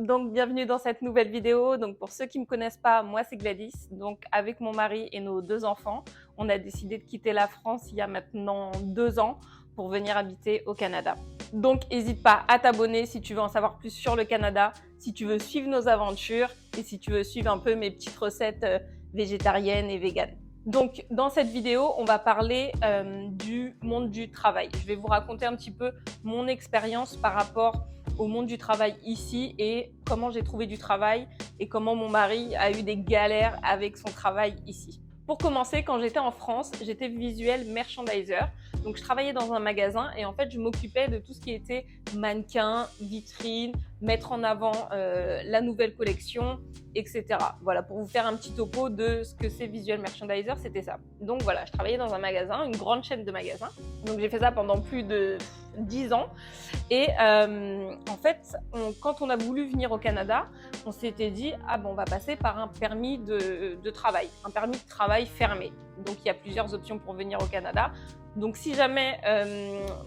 Donc bienvenue dans cette nouvelle vidéo. Donc pour ceux qui me connaissent pas, moi c'est Gladys. Donc avec mon mari et nos 2 enfants, on a décidé de quitter la France il y a maintenant 2 ans pour venir habiter au Canada. Donc n'hésite pas à t'abonner si tu veux en savoir plus sur le Canada, si tu veux suivre nos aventures et si tu veux suivre un peu mes petites recettes végétariennes et véganes. Donc dans cette vidéo, on va parler du monde du travail. Je vais vous raconter un petit peu mon expérience par rapport au monde du travail ici et comment j'ai trouvé du travail et comment mon mari a eu des galères avec son travail ici. Pour commencer, quand j'étais en France, j'étais visuel merchandiser. Donc je travaillais dans un magasin et en fait je m'occupais de tout ce qui était mannequin, vitrine, mettre en avant la nouvelle collection, etc. Voilà, pour vous faire un petit topo de ce que c'est visuel merchandiser, c'était ça. Donc voilà, je travaillais dans un magasin, une grande chaîne de magasins. Donc j'ai fait ça pendant plus de 10 ans. Et en fait, quand on a voulu venir au Canada, on s'était dit « Ah bon, on va passer par un permis de travail, un permis de travail fermé ». Donc il y a plusieurs options pour venir au Canada. Donc si jamais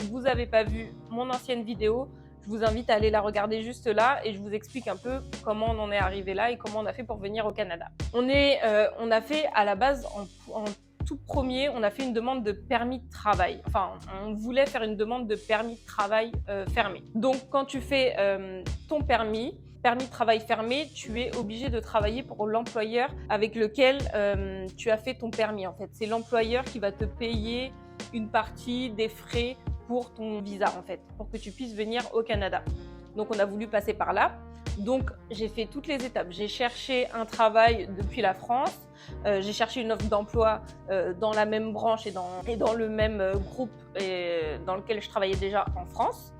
vous n'avez pas vu mon ancienne vidéo, je vous invite à aller la regarder juste là et je vous explique un peu comment on en est arrivé là et comment on a fait pour venir au Canada. On a fait à la base en tout premier, on a fait une demande de permis de travail. Enfin, on voulait faire une demande de permis de travail fermé. Donc, quand tu fais ton permis de travail fermé, tu es obligé de travailler pour l'employeur avec lequel tu as fait ton permis. En fait, c'est l'employeur qui va te payer une partie des frais pour ton visa, en fait, pour que tu puisses venir au Canada. Donc, on a voulu passer par là. Donc, j'ai fait toutes les étapes. J'ai cherché un travail depuis la France. J'ai cherché une offre d'emploi dans la même branche et dans le même groupe dans lequel je travaillais déjà en France.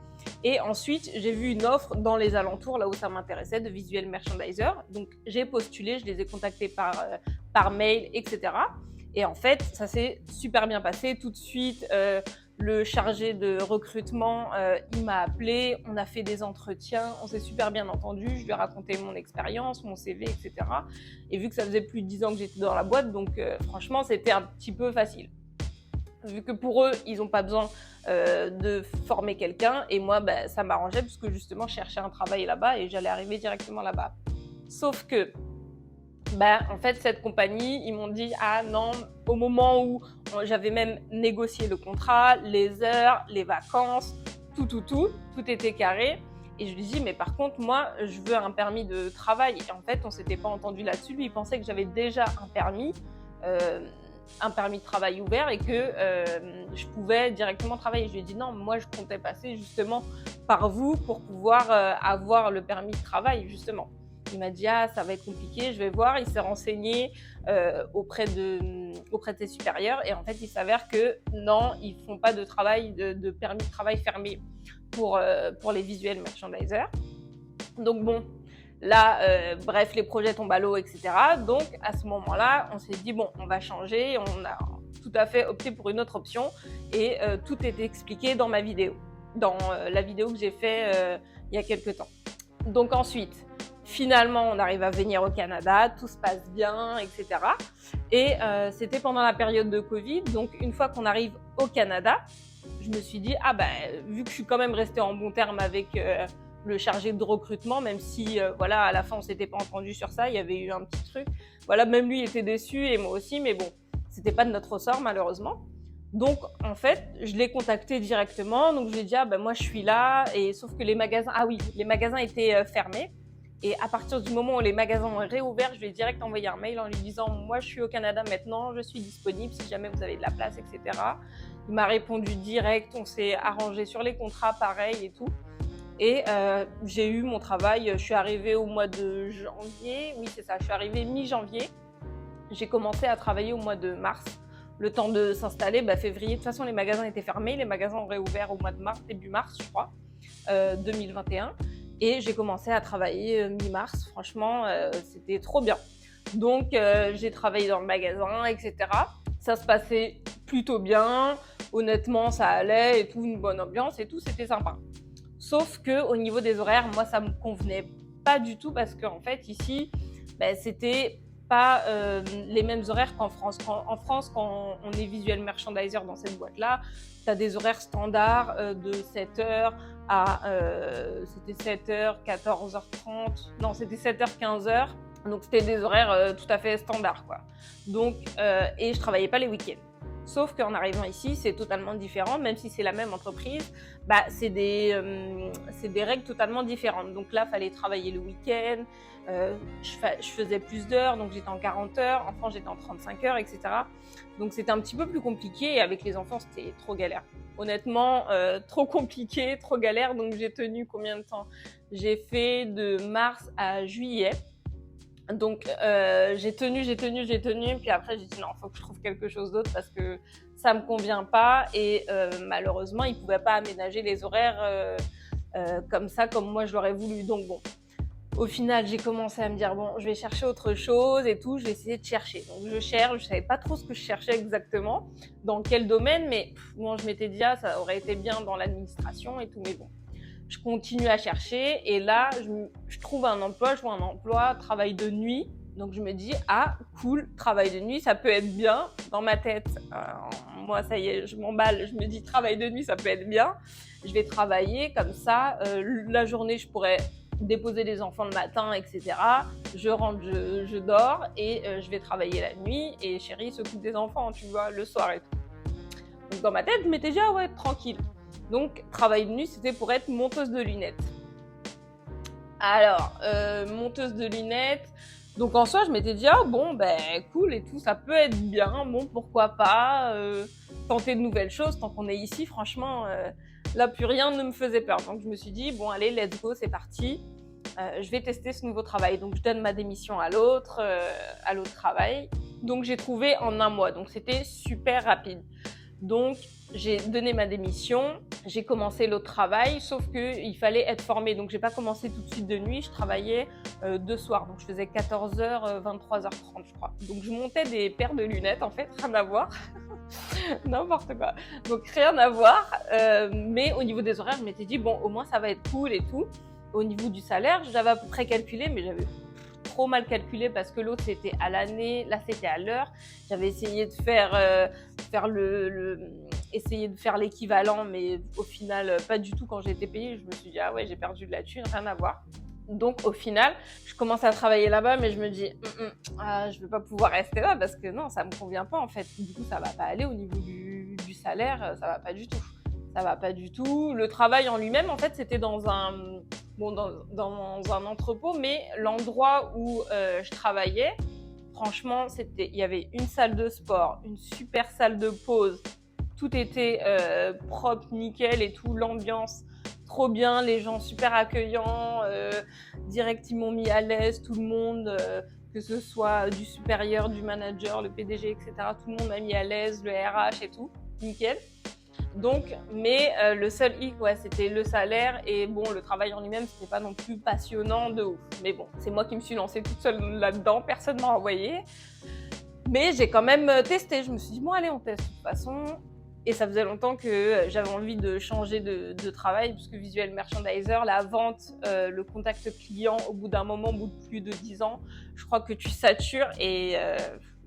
Et ensuite, j'ai vu une offre dans les alentours, là où ça m'intéressait, de visuel merchandiser. Donc, j'ai postulé, je les ai contactés par mail, etc. Et en fait, ça s'est super bien passé. Tout de suite, le chargé de recrutement, il m'a appelé, on a fait des entretiens, on s'est super bien entendu, je lui ai raconté mon expérience, mon CV, etc. Et vu que ça faisait plus de 10 ans que j'étais dans la boîte, donc franchement, c'était un petit peu facile. Vu que pour eux, ils n'ont pas besoin de former quelqu'un, et moi, ça m'arrangeait puisque justement, je cherchais un travail là-bas et j'allais arriver directement là-bas. Sauf que en fait, cette compagnie, ils m'ont dit « Ah non », au moment où j'avais même négocié le contrat, les heures, les vacances, tout était carré. Et je lui dis « Mais par contre, moi, je veux un permis de travail ». Et en fait, on s'était pas entendu là-dessus. Lui, il pensait que j'avais déjà un permis de travail ouvert et que je pouvais directement travailler. Je lui ai dit « Non, moi, je comptais passer justement par vous pour pouvoir avoir le permis de travail, justement ». Il m'a dit « Ah, ça va être compliqué, je vais voir ». Il s'est renseigné auprès de ses supérieurs et en fait, il s'avère que non, ils ne font pas de permis de travail fermé pour les visuels merchandisers. Donc bon, là, bref, les projets tombent à l'eau, etc. Donc à ce moment-là, on s'est dit « Bon, on va changer ». On a tout à fait opté pour une autre option et tout est expliqué dans ma vidéo, dans la vidéo que j'ai fait il y a quelques temps. Donc ensuite, finalement, on arrive à venir au Canada, tout se passe bien, etc. Et c'était pendant la période de Covid. Donc, une fois qu'on arrive au Canada, je me suis dit, vu que je suis quand même restée en bon terme avec le chargé de recrutement, même si, voilà, à la fin, on s'était pas entendu sur ça, il y avait eu un petit truc. Voilà, même lui était déçu et moi aussi, mais bon, c'était pas de notre ressort, malheureusement. Donc, en fait, je l'ai contacté directement. Donc, je lui ai dit, moi, je suis là. Et sauf que les magasins étaient fermés. Et à partir du moment où les magasins ont réouvert, je lui ai direct envoyé un mail en lui disant « Moi, je suis au Canada maintenant, je suis disponible si jamais vous avez de la place, etc. » Il m'a répondu direct, on s'est arrangé sur les contrats, pareil et tout. Et j'ai eu mon travail, je suis arrivée au mois de janvier, oui c'est ça, je suis arrivée mi-janvier. J'ai commencé à travailler au mois de mars. Le temps de s'installer, février, de toute façon les magasins étaient fermés, les magasins ont réouvert au mois de mars, début mars je crois, 2021. Et j'ai commencé à travailler mi-mars, franchement, c'était trop bien. Donc, j'ai travaillé dans le magasin, etc. Ça se passait plutôt bien, honnêtement, ça allait et tout, une bonne ambiance et tout, c'était sympa. Sauf qu'au niveau des horaires, moi, ça me convenait pas du tout parce qu'en fait, ici, c'était pas les mêmes horaires qu'en France. En France, quand on est visual merchandiser dans cette boîte-là, tu as des horaires standards de 7h à c'était 7h, 14h30, non c'était 7h, 15h. Donc c'était des horaires tout à fait standards, quoi. Donc, et je travaillais pas les week-ends. Sauf qu'en arrivant ici, c'est totalement différent, même si c'est la même entreprise, bah, c'est des règles totalement différentes. Donc là, il fallait travailler le week-end, je faisais plus d'heures, donc j'étais en 40 heures, en France j'étais en 35 heures, etc. Donc c'était un petit peu plus compliqué et avec les enfants, c'était trop galère. Honnêtement, trop compliqué, trop galère, donc j'ai tenu combien de temps? J'ai fait de mars à juillet. Donc j'ai tenu, puis après j'ai dit non, faut que je trouve quelque chose d'autre parce que ça me convient pas et malheureusement ils pouvaient pas aménager les horaires comme ça, comme moi je l'aurais voulu. Donc bon, au final j'ai commencé à me dire bon, je vais chercher autre chose et tout, je vais essayer de chercher. Donc je cherche, je savais pas trop ce que je cherchais exactement, dans quel domaine, mais bon, je m'étais dit ah ça aurait été bien dans l'administration et tout, mais bon. Je continue à chercher et là, je trouve un emploi, je vois un emploi, travail de nuit. Donc je me dis, ah cool, travail de nuit, ça peut être bien. Dans ma tête, moi ça y est, je m'emballe, je me dis travail de nuit, ça peut être bien. Je vais travailler comme ça, la journée je pourrais déposer les enfants le matin, etc. Je rentre, je dors et je vais travailler la nuit et chérie s'occupe des enfants, tu vois, le soir et tout. Donc dans ma tête, je m'étais dit, ah ouais, tranquille. Donc, travail de nuit, c'était pour être monteuse de lunettes. Alors, monteuse de lunettes, donc en soi, je m'étais dit, ah bon, ben cool et tout, ça peut être bien, bon, pourquoi pas, tenter de nouvelles choses, tant qu'on est ici, franchement, là, plus rien ne me faisait peur. Donc, je me suis dit, bon, allez, let's go, c'est parti, je vais tester ce nouveau travail. Donc, je donne ma démission à l'autre travail. Donc, j'ai trouvé en 1 mois, donc c'était super rapide. Donc, j'ai donné ma démission, j'ai commencé l'autre travail, sauf qu'il fallait être formé. Donc, j'ai pas commencé tout de suite de nuit, je travaillais de soir. Donc, je faisais 14h, 23h30, je crois. Donc, je montais des paires de lunettes, en fait, rien à voir. N'importe quoi. Donc, rien à voir. Mais au niveau des horaires, je m'étais dit, bon, au moins, ça va être cool et tout. Au niveau du salaire, j'avais à peu près calculé, mais j'avais trop mal calculé parce que l'autre c'était à l'année, là c'était à l'heure. J'avais essayé de essayer de faire l'équivalent, mais au final pas du tout. Quand j'ai été payée, je me suis dit ah ouais, j'ai perdu de la thune, rien à voir. Donc au final, je commence à travailler là-bas, mais je me dis je vais pas pouvoir rester là parce que non, ça me convient pas en fait. Du coup, ça va pas aller au niveau du salaire, ça va pas du tout. Ça va pas du tout. Le travail en lui-même, en fait, c'était dans un entrepôt, mais l'endroit où je travaillais, franchement, il y avait une salle de sport, une super salle de pause. Tout était propre, nickel et tout, l'ambiance trop bien, les gens super accueillants, direct ils m'ont mis à l'aise, tout le monde, que ce soit du supérieur, du manager, le PDG, etc. Tout le monde m'a mis à l'aise, le RH et tout, nickel. Donc, mais le seul hic, ouais, c'était le salaire et bon, le travail en lui-même, c'était pas non plus passionnant de ouf. Mais bon, c'est moi qui me suis lancée toute seule là-dedans, personne m'a envoyé. Mais j'ai quand même testé, je me suis dit, bon allez, on teste de toute façon. Et ça faisait longtemps que j'avais envie de changer de travail, puisque visual merchandiser, la vente, le contact client, au bout d'un moment, au bout de plus de 10 ans, je crois que tu satures et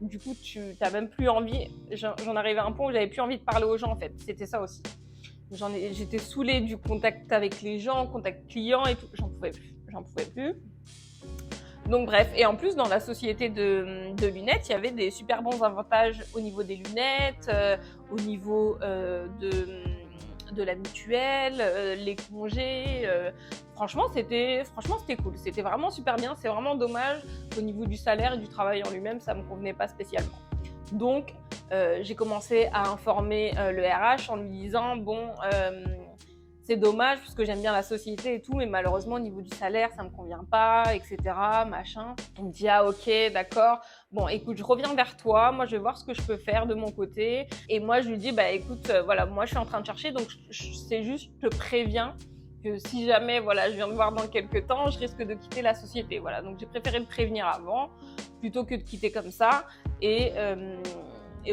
du coup, tu n'as même plus envie. J'en arrivais à un point où j'avais plus envie de parler aux gens, en fait. C'était ça aussi. J'étais saoulée du contact avec les gens, contact client et tout. J'en pouvais plus. Donc bref, et en plus dans la société de lunettes, il y avait des super bons avantages au niveau des lunettes, au niveau de la mutuelle, les congés. Franchement, c'était cool. C'était vraiment super bien. C'est vraiment dommage qu'au niveau du salaire et du travail en lui-même, ça me convenait pas spécialement. Donc, j'ai commencé à informer le RH en lui disant bon. C'est dommage parce que j'aime bien la société et tout, mais malheureusement au niveau du salaire ça me convient pas, etc. Machin. Il me dit ah ok d'accord. Bon écoute, je reviens vers toi. Moi je vais voir ce que je peux faire de mon côté. Et moi je lui dis bah écoute voilà, moi je suis en train de chercher donc c'est juste je te préviens que si jamais voilà je viens de voir dans quelques temps, je risque de quitter la société. Voilà donc j'ai préféré le prévenir avant plutôt que de quitter comme ça et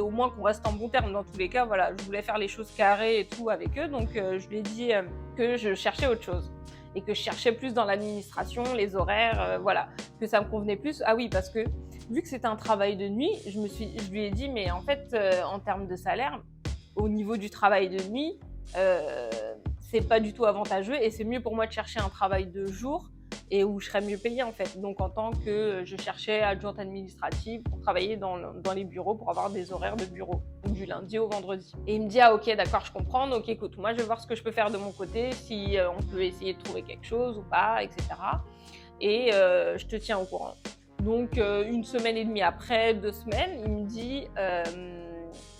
au moins qu'on reste en bon terme dans tous les cas. Voilà, je voulais faire les choses carrées et tout avec eux, donc je lui ai dit que je cherchais autre chose et que je cherchais plus dans l'administration, les horaires, voilà, que ça me convenait plus. Ah oui, parce que vu que c'était un travail de nuit, je lui ai dit, mais en fait, en termes de salaire, au niveau du travail de nuit, c'est pas du tout avantageux et c'est mieux pour moi de chercher un travail de jour et où je serais mieux payée en fait. Donc en tant que je cherchais adjointe administrative pour travailler dans les bureaux, pour avoir des horaires de bureau, du lundi au vendredi. Et il me dit, ah ok, d'accord, je comprends, donc écoute, moi je vais voir ce que je peux faire de mon côté, si on peut essayer de trouver quelque chose ou pas, etc. Et je te tiens au courant. Donc 1 semaine et demie après, 2 semaines, il me dit,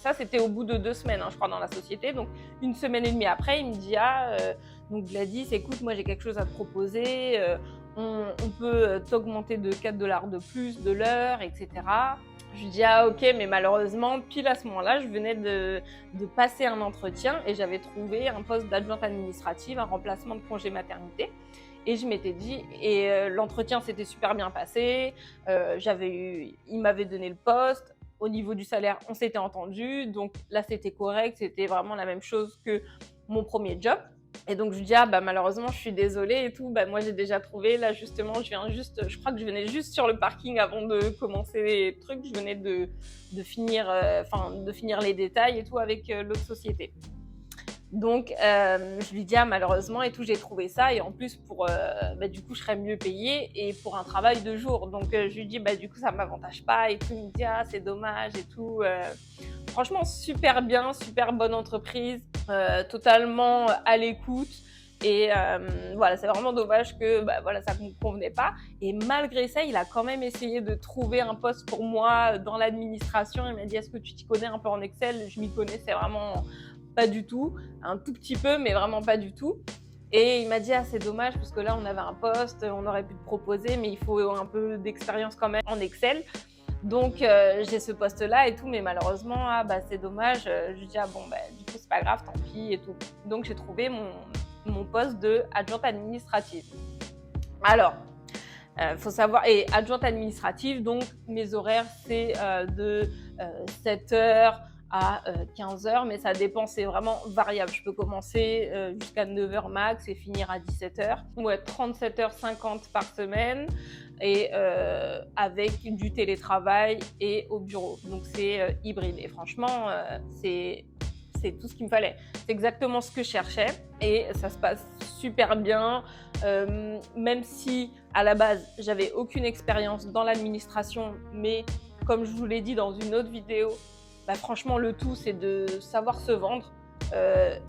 ça c'était au bout de 2 semaines, je crois, dans la société. Donc 1 semaine et demie après, il me dit, donc Gladys, écoute, moi j'ai quelque chose à te proposer, on peut t'augmenter de 4 $ de plus de l'heure, etc. Je lui dis, ah ok, mais malheureusement, pile à ce moment-là, je venais de passer un entretien et j'avais trouvé un poste d'adjointe administrative, un remplacement de congé maternité. Et je m'étais dit, et l'entretien s'était super bien passé, il m'avait donné le poste, au niveau du salaire, on s'était entendu, donc là c'était correct, c'était vraiment la même chose que mon premier job. Et donc je lui dis, malheureusement je suis désolée et tout, moi j'ai déjà trouvé, là justement je crois que je venais juste sur le parking avant de commencer les trucs, je venais de finir les détails et tout avec l'autre société. Donc je lui dis, malheureusement et tout, j'ai trouvé ça et en plus du coup je serais mieux payée et pour un travail de jour. Donc je lui dis, du coup ça m'avantage pas et tout. Il me dit, c'est dommage et tout. Franchement super bien, super bonne entreprise, totalement à l'écoute. Et voilà, c'est vraiment dommage que ça ne me convenait pas. Et malgré ça, il a quand même essayé de trouver un poste pour moi dans l'administration. Il m'a dit, est-ce que tu t'y connais un peu en Excel? Je m'y connaissais vraiment pas du tout, un tout petit peu, mais vraiment pas du tout. Et il m'a dit, c'est dommage parce que là on avait un poste, on aurait pu te proposer, mais il faut un peu d'expérience quand même en Excel. Donc j'ai ce poste là et tout, mais malheureusement c'est dommage. Je lui dis, du coup c'est pas grave, tant pis et tout. Donc j'ai trouvé mon poste de adjointe administrative. Alors faut savoir, et adjointe administrative, donc mes horaires c'est de 7h à 15h, mais ça dépend, c'est vraiment variable. Je peux commencer jusqu'à 9h max et finir à 17h. Ouais, 37h50 par semaine et avec du télétravail et au bureau. Donc c'est hybride et franchement, c'est tout ce qu'il me fallait. C'est exactement ce que je cherchais et ça se passe super bien. Même si à la base, j'avais aucune expérience dans l'administration, mais comme je vous l'ai dit dans une autre vidéo, franchement, le tout, c'est de savoir se vendre.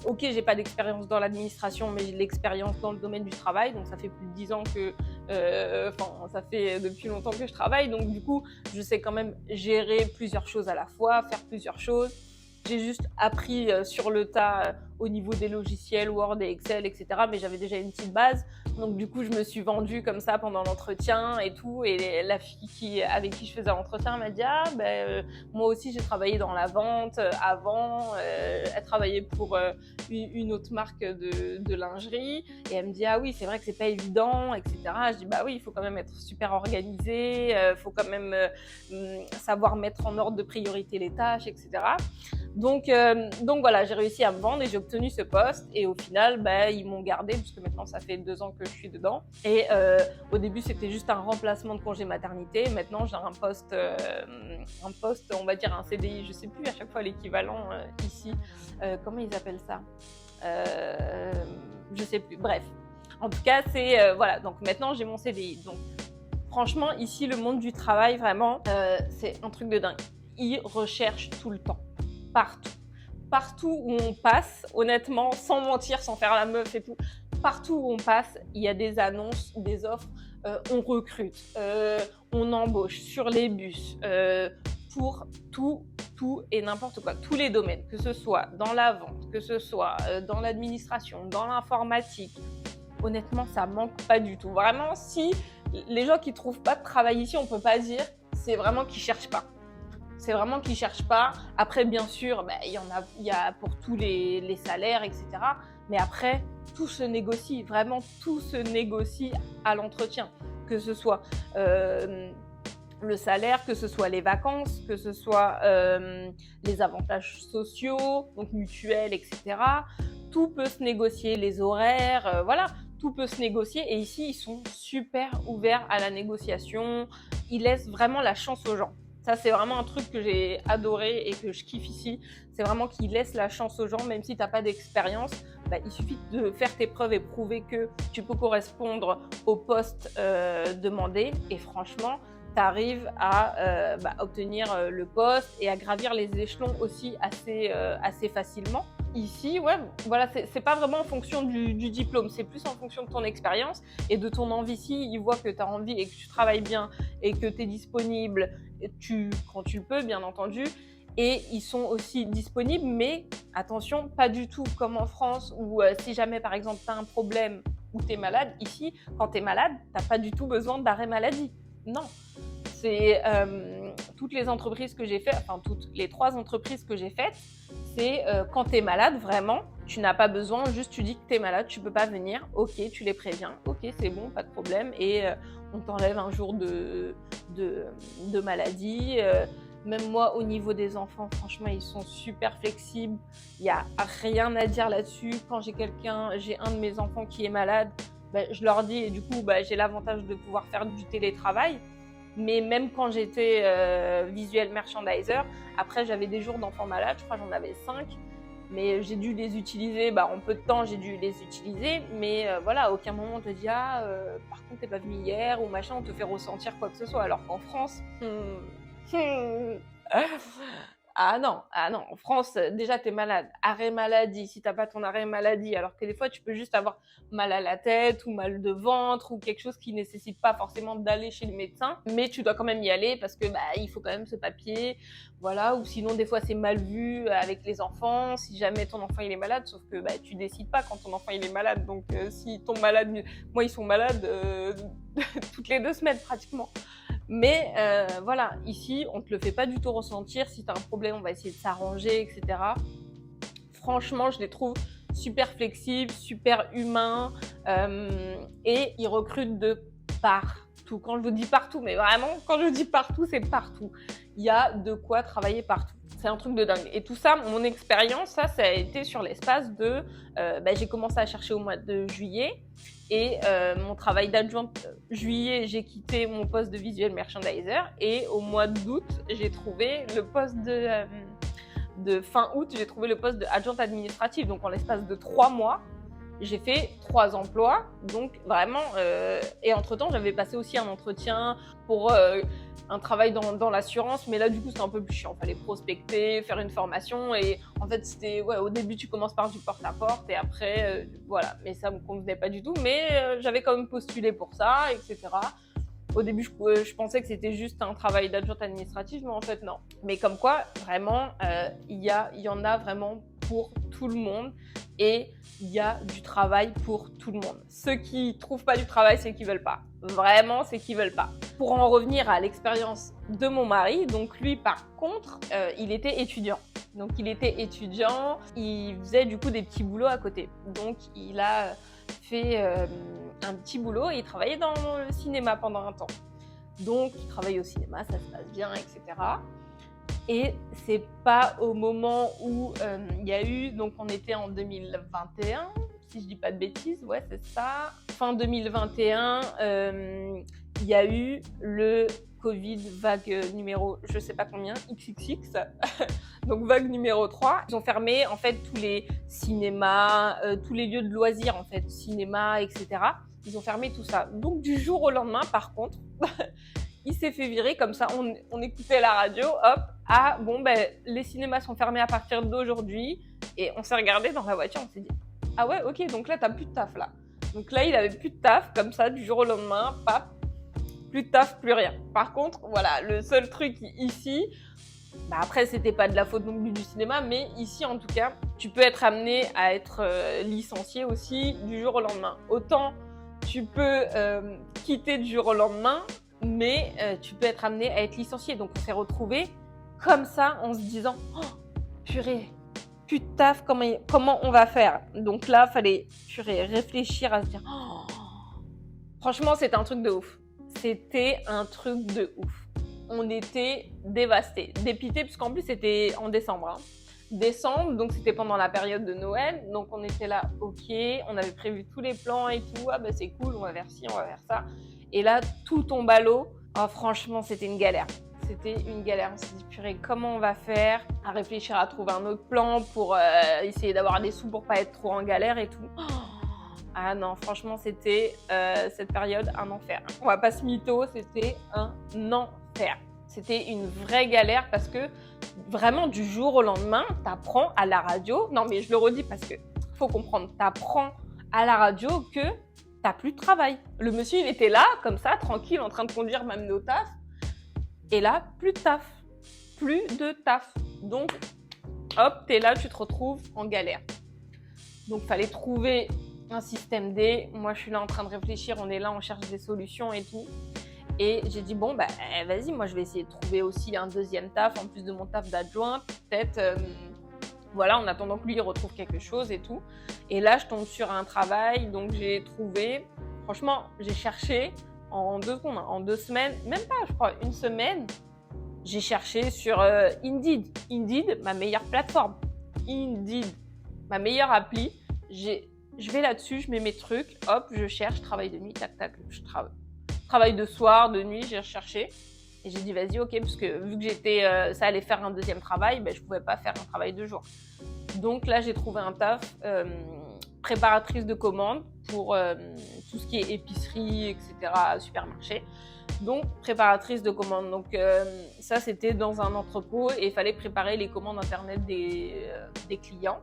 Ok, j'ai pas d'expérience dans l'administration, mais j'ai de l'expérience dans le domaine du travail. Donc, ça fait plus de 10 ans que... ça fait depuis longtemps que je travaille. Donc, du coup, je sais quand même gérer plusieurs choses à la fois, faire plusieurs choses. J'ai juste appris sur le tas au niveau des logiciels Word et Excel, etc. Mais j'avais déjà une petite base. Donc du coup, je me suis vendue comme ça pendant l'entretien et tout. Et la fille avec qui je faisais l'entretien m'a dit, moi aussi j'ai travaillé dans la vente avant. Elle travaillait pour une autre marque de lingerie. Et elle me dit, oui, c'est vrai que c'est pas évident, etc. Je dis, oui, il faut quand même être super organisé. Il faut quand même savoir mettre en ordre de priorité les tâches, etc. Donc voilà, j'ai réussi à me vendre et j'ai obtenu ce poste. Et au final, ils m'ont gardée puisque maintenant ça fait 2 ans que je suis dedans. Et au début, c'était juste un remplacement de congé maternité. Maintenant, j'ai un poste, on va dire un CDI. Je sais plus à chaque fois l'équivalent ici. Comment ils appellent ça? Je sais plus. Bref. En tout cas, c'est voilà. Donc maintenant, j'ai mon CDI. Donc franchement, ici, le monde du travail, vraiment, c'est un truc de dingue. Ils recherchent tout le temps. Partout où on passe, honnêtement, sans mentir, sans faire la meuf et tout, partout où on passe, il y a des annonces, des offres, on recrute, on embauche sur les bus, pour tout et n'importe quoi, tous les domaines, que ce soit dans la vente, que ce soit dans l'administration, dans l'informatique. Honnêtement, ça manque pas du tout. Vraiment, si les gens qui trouvent pas de travail ici, on peut pas dire, c'est vraiment qu'ils cherchent pas. C'est vraiment qu'ils ne cherchent pas. Après, bien sûr, il y a pour tous les salaires, etc. Mais après, tout se négocie. Vraiment, tout se négocie à l'entretien. Que ce soit le salaire, que ce soit les vacances, que ce soit les avantages sociaux, donc mutuels, etc. Tout peut se négocier. Les horaires, voilà. Tout peut se négocier. Et ici, ils sont super ouverts à la négociation. il laisse vraiment la chance aux gens. Ça, c'est vraiment un truc que j'ai adoré et que je kiffe ici. C'est vraiment qu'il laisse la chance aux gens, même si tu n'as pas d'expérience. Bah, il suffit de faire tes preuves et prouver que tu peux correspondre au poste demandé. Et franchement, tu arrives à obtenir le poste et à gravir les échelons aussi assez facilement. Ici, ouais, voilà, c'est pas vraiment en fonction du diplôme, c'est plus en fonction de ton expérience et de ton envie. Si ils voient que tu as envie et que tu travailles bien et que tu es disponible quand tu le peux, bien entendu, et ils sont aussi disponibles, mais attention, pas du tout comme en France où si jamais par exemple tu as un problème ou tu es malade, ici, quand tu es malade, tu n'as pas du tout besoin d'arrêt maladie. Non, c'est toutes les entreprises que j'ai faites, enfin toutes les 3 entreprises que j'ai faites, c'est quand tu es malade, vraiment, tu n'as pas besoin, juste tu dis que tu es malade, tu peux pas venir, ok, tu les préviens, ok, c'est bon, pas de problème, et on t'enlève un jour de maladie. Même moi, au niveau des enfants, franchement, ils sont super flexibles, il n'y a rien à dire là-dessus. Quand j'ai un de mes enfants qui est malade, je leur dis, et du coup, j'ai l'avantage de pouvoir faire du télétravail. Mais même quand j'étais visual merchandiser, après j'avais des jours d'enfants malades, je crois que j'en avais 5, mais j'ai dû les utiliser, en peu de temps j'ai dû les utiliser, mais voilà, à aucun moment on te dit par contre t'es pas venu hier ou machin, on te fait ressentir quoi que ce soit, alors qu'en France, ah non, en France, déjà t'es malade, arrêt maladie, si t'as pas ton arrêt maladie, alors que des fois tu peux juste avoir mal à la tête ou mal de ventre ou quelque chose qui nécessite pas forcément d'aller chez le médecin, mais tu dois quand même y aller parce que il faut quand même ce papier, voilà, ou sinon des fois c'est mal vu avec les enfants, si jamais ton enfant il est malade, sauf que tu décides pas quand ton enfant il est malade, donc si ton malade, moi ils sont malades toutes les 2 semaines pratiquement. Mais voilà, ici, on ne te le fait pas du tout ressentir. Si tu as un problème, on va essayer de s'arranger, etc. Franchement, je les trouve super flexibles, super humains. Et ils recrutent de partout. Quand je vous dis partout, mais vraiment, quand je dis partout, c'est partout. Il y a de quoi travailler partout. C'est un truc de dingue. Et tout ça, mon expérience, ça a été sur l'espace de... j'ai commencé à chercher au mois de juillet. Et mon travail d'adjointe, juillet, j'ai quitté mon poste de visual merchandiser. Et au mois d'août, j'ai trouvé le poste de fin août, j'ai trouvé le poste d'adjointe administrative. Donc en l'espace de 3 mois, j'ai fait 3 emplois. Donc vraiment, et entre-temps, j'avais passé aussi un entretien pour un travail dans l'assurance, mais là du coup c'était un peu plus chiant, fallait prospecter, faire une formation, et en fait c'était, au début tu commences par du porte-à-porte et après voilà, mais ça me convenait pas du tout, mais j'avais quand même postulé pour ça, etc. Au début je pensais que c'était juste un travail d'adjointe administrative, mais en fait non. Mais comme quoi, vraiment, il y en a vraiment pour tout le monde, et il y a du travail pour tout le monde. Ceux qui trouvent pas du travail, c'est qu'ils veulent pas. Vraiment, c'est qu'ils veulent pas. Pour en revenir à l'expérience de mon mari, donc lui par contre, il était étudiant. Donc il était étudiant, il faisait du coup des petits boulots à côté. Donc il a fait un petit boulot et il travaillait dans le cinéma pendant un temps. Donc il travaille au cinéma, ça se passe bien, etc. Et c'est pas au moment où il y a eu, donc on était en 2021, si je dis pas de bêtises, ouais c'est ça, fin 2021, il y a eu le Covid vague numéro, je sais pas combien, XXX, donc vague numéro 3. Ils ont fermé en fait tous les cinémas, tous les lieux de loisirs en fait, cinéma, etc. Ils ont fermé tout ça. Donc du jour au lendemain, par contre, il s'est fait virer comme ça, on écoutait la radio, hop, les cinémas sont fermés à partir d'aujourd'hui, et on s'est regardé dans la voiture, on s'est dit, ah ouais, ok, donc là t'as plus de taf là. Donc là il avait plus de taf, comme ça, du jour au lendemain, paf, plus de taf, plus rien. Par contre, voilà, le seul truc ici, après c'était pas de la faute non plus du cinéma, mais ici en tout cas, tu peux être amené à être licencié aussi du jour au lendemain. Autant tu peux quitter du jour au lendemain, mais tu peux être amené à être licencié. Donc on s'est retrouvés comme ça en se disant, oh purée, plus de taf, comment on va faire? Donc là, fallait réfléchir à se dire, oh. Franchement, c'était un truc de ouf. C'était un truc de ouf. On était dévastés, dépités, puisqu'en plus c'était en décembre. Décembre, donc c'était pendant la période de Noël, donc on était là, ok, on avait prévu tous les plans et tout, c'est cool, on va faire ci, on va faire ça. Et là, tout tombe à l'eau. Oh, franchement, c'était une galère. C'était une galère. On s'est dit, purée, comment on va faire? À réfléchir à trouver un autre plan pour essayer d'avoir des sous pour pas être trop en galère et tout. Oh, ah non, franchement, c'était cette période un enfer. On va pas se mytho, c'était un enfer. C'était une vraie galère parce que vraiment du jour au lendemain, t'apprends à la radio. Non, mais je le redis parce que faut comprendre, t'apprends à la radio que t'as plus de travail. Le monsieur, il était là, comme ça, tranquille, en train de conduire, m'amener au taf. Et là, plus de taf. Plus de taf. Donc, hop, t'es là, tu te retrouves en galère. Donc, fallait trouver un système D. Moi, je suis là en train de réfléchir, on est là, on cherche des solutions et tout. Et j'ai dit, bon, bah, vas-y, moi, je vais essayer de trouver aussi un deuxième taf, en plus de mon taf d'adjointe, peut-être, voilà, en attendant que lui, il retrouve quelque chose et tout. Et là, je tombe sur un travail, donc j'ai trouvé, franchement, j'ai cherché en 2 secondes, en 2 semaines, même pas, je crois, 1 semaine, j'ai cherché sur Indeed. Indeed, ma meilleure plateforme. Indeed, ma meilleure appli. Je vais là-dessus, je mets mes trucs, hop, je cherche, travail de nuit, tac, tac, je travail de soir, de nuit, j'ai recherché. Et j'ai dit, vas-y, ok, parce que vu que ça allait faire un deuxième travail, ben, je pouvais pas faire un travail de jour. Donc là, j'ai trouvé un taf, préparatrice de commandes pour tout ce qui est épicerie, etc., supermarché. Donc, préparatrice de commandes. Donc, ça, c'était dans un entrepôt et il fallait préparer les commandes Internet des clients.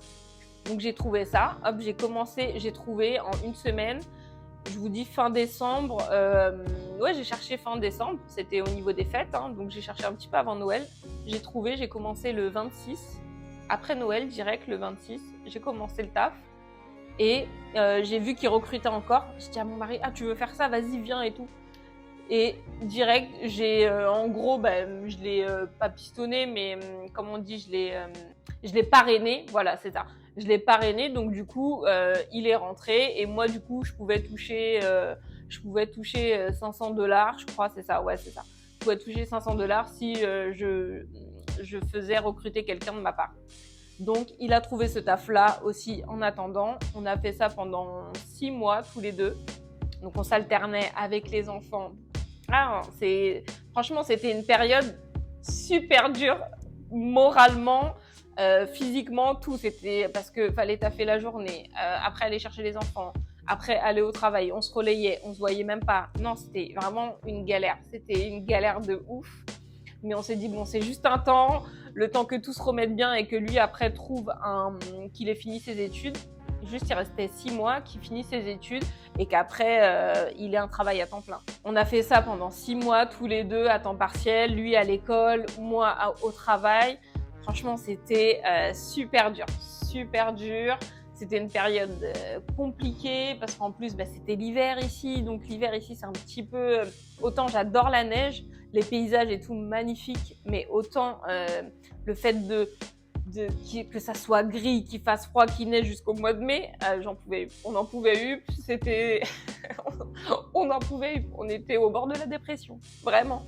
Donc, j'ai trouvé ça. Hop, j'ai trouvé en 1 semaine. Je vous dis fin décembre. Ouais, j'ai cherché fin décembre. C'était au niveau des fêtes. Hein, donc, j'ai cherché un petit peu avant Noël. J'ai commencé le 26. Après Noël, direct, le 26, j'ai commencé le taf. Et j'ai vu qu'ils recrutaient encore. J'ai dit à mon mari, ah, tu veux faire ça? Vas-y, viens et tout. Et direct, en gros, je l'ai pas pistonné, mais comme on dit, je l'ai parrainé. Voilà, c'est ça. Je l'ai parrainé, donc du coup, il est rentré. Et moi, du coup, je pouvais toucher $500, je crois, c'est ça. Ouais, c'est ça. Je pouvais toucher $500 si je faisais recruter quelqu'un de ma part. Donc, il a trouvé ce taf-là aussi en attendant. On a fait ça pendant 6 mois, tous les deux. Donc, on s'alternait avec les enfants. Ah, franchement, c'était une période super dure, moralement, physiquement, tout. C'était parce qu'il fallait taffer la journée, après aller chercher les enfants, après aller au travail. On se relayait, on se voyait même pas. Non, c'était vraiment une galère. C'était une galère de ouf. Mais on s'est dit, bon, c'est juste un temps, le temps que tout se remette bien et que lui, après, qu'il ait fini ses études. Juste, il restait 6 mois qu'il finisse ses études et qu'après, il ait un travail à temps plein. On a fait ça pendant 6 mois, tous les deux, à temps partiel. Lui à l'école, moi au travail. Franchement, c'était super dur, super dur. C'était une période compliquée parce qu'en plus, c'était l'hiver ici. Donc l'hiver ici, c'est un petit peu... autant j'adore la neige, les paysages et tout magnifiques, mais autant le fait que ça soit gris, qu'il fasse froid, qu'il neige jusqu'au mois de mai, on n'en pouvait plus. C'était... on n'en pouvait plus. On était au bord de la dépression, vraiment.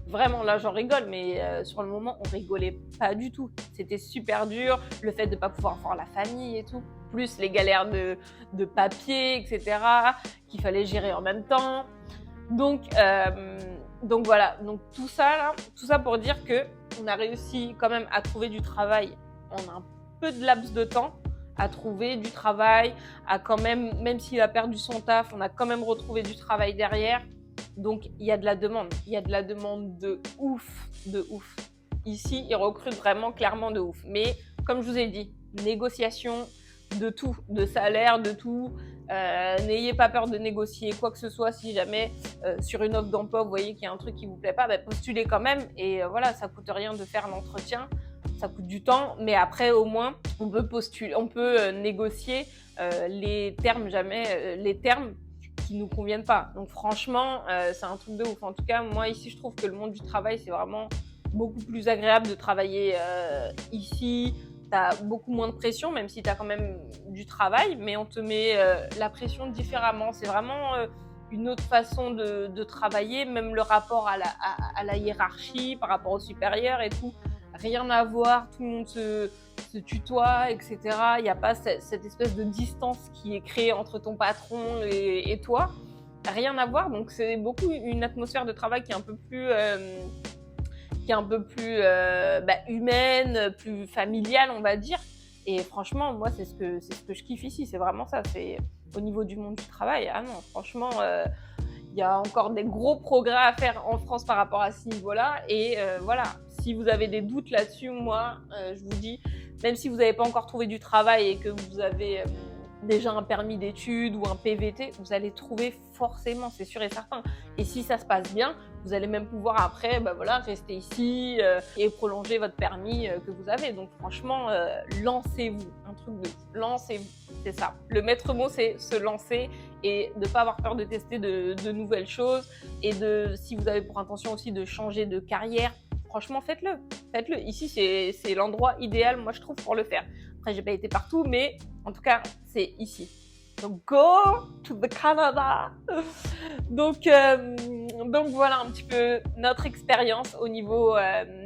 Vraiment, là, j'en rigole, mais sur le moment, on rigolait pas du tout. C'était super dur, le fait de pas pouvoir voir la famille et tout. Plus les galères de papier, etc., qu'il fallait gérer en même temps. Donc voilà, donc tout ça pour dire qu'on a réussi quand même à trouver du travail en un peu de laps de temps, à trouver du travail, à quand même s'il a perdu son taf, on a quand même retrouvé du travail derrière. Donc il y a de la demande de ouf. Ici, ils recrutent vraiment clairement de ouf. Mais comme je vous ai dit, négociation de tout, de salaire, de tout. N'ayez pas peur de négocier quoi que ce soit. Si jamais sur une offre d'emploi, vous voyez qu'il y a un truc qui vous plaît pas, postulez quand même. Et voilà, ça coûte rien de faire l'entretien. Ça coûte du temps, mais après au moins on peut postuler, on peut négocier les termes qui nous conviennent pas. Donc franchement, c'est un truc de ouf. En tout cas, moi ici, je trouve que le monde du travail, c'est vraiment beaucoup plus agréable de travailler ici. T'as beaucoup moins de pression, même si t'as quand même du travail, mais on te met la pression différemment. C'est vraiment une autre façon de travailler, même le rapport à la hiérarchie, par rapport au supérieur et tout. Rien à voir, tout le monde se tutoie, etc. Il n'y a pas cette espèce de distance qui est créée entre ton patron et toi. rien à voir. Donc c'est beaucoup une atmosphère de travail qui est un peu plus humaine, plus familiale, on va dire. Et franchement, moi, c'est ce que je kiffe ici. C'est vraiment ça. C'est au niveau du monde du travail. Ah non, franchement, il y a encore des gros progrès à faire en France par rapport à ce niveau-là. Et voilà, si vous avez des doutes là-dessus, moi, je vous dis, même si vous n'avez pas encore trouvé du travail et que vous avez déjà un permis d'études ou un PVT, vous allez trouver forcément, c'est sûr et certain. Et si ça se passe bien, vous allez même pouvoir après rester ici et prolonger votre permis que vous avez. Donc franchement, lancez-vous, un truc de fou. Lancez-vous, c'est ça. Le maître mot, c'est se lancer et de ne pas avoir peur de tester de nouvelles choses. Et si vous avez pour intention aussi de changer de carrière, franchement, faites-le. Faites-le. Ici, c'est l'endroit idéal, moi, je trouve, pour le faire. Après, j'ai pas été partout, mais en tout cas, c'est ici. Donc, go to the Canada. Donc voilà un petit peu notre expérience au niveau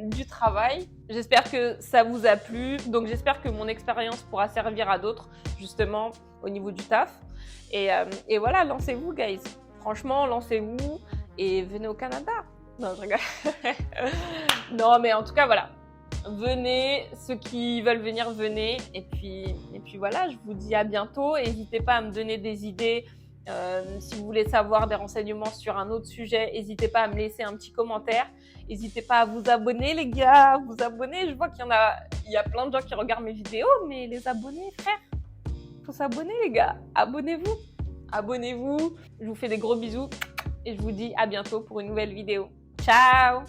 du travail. J'espère que ça vous a plu. Donc, j'espère que mon expérience pourra servir à d'autres, justement, au niveau du taf. Et voilà, lancez-vous, guys. Franchement, lancez-vous et venez au Canada. Non, je rigole. Non, mais en tout cas, voilà. Venez, ceux qui veulent venir, venez. Et puis voilà, je vous dis à bientôt. N'hésitez pas à me donner des idées. Si vous voulez savoir des renseignements sur un autre sujet, n'hésitez pas à me laisser un petit commentaire. N'hésitez pas à vous abonner, les gars. Vous abonner. Je vois qu'il y a plein de gens qui regardent mes vidéos, mais les abonnés, frère, faut s'abonner, les gars. Abonnez-vous. Abonnez-vous. Je vous fais des gros bisous et je vous dis à bientôt pour une nouvelle vidéo. Ciao!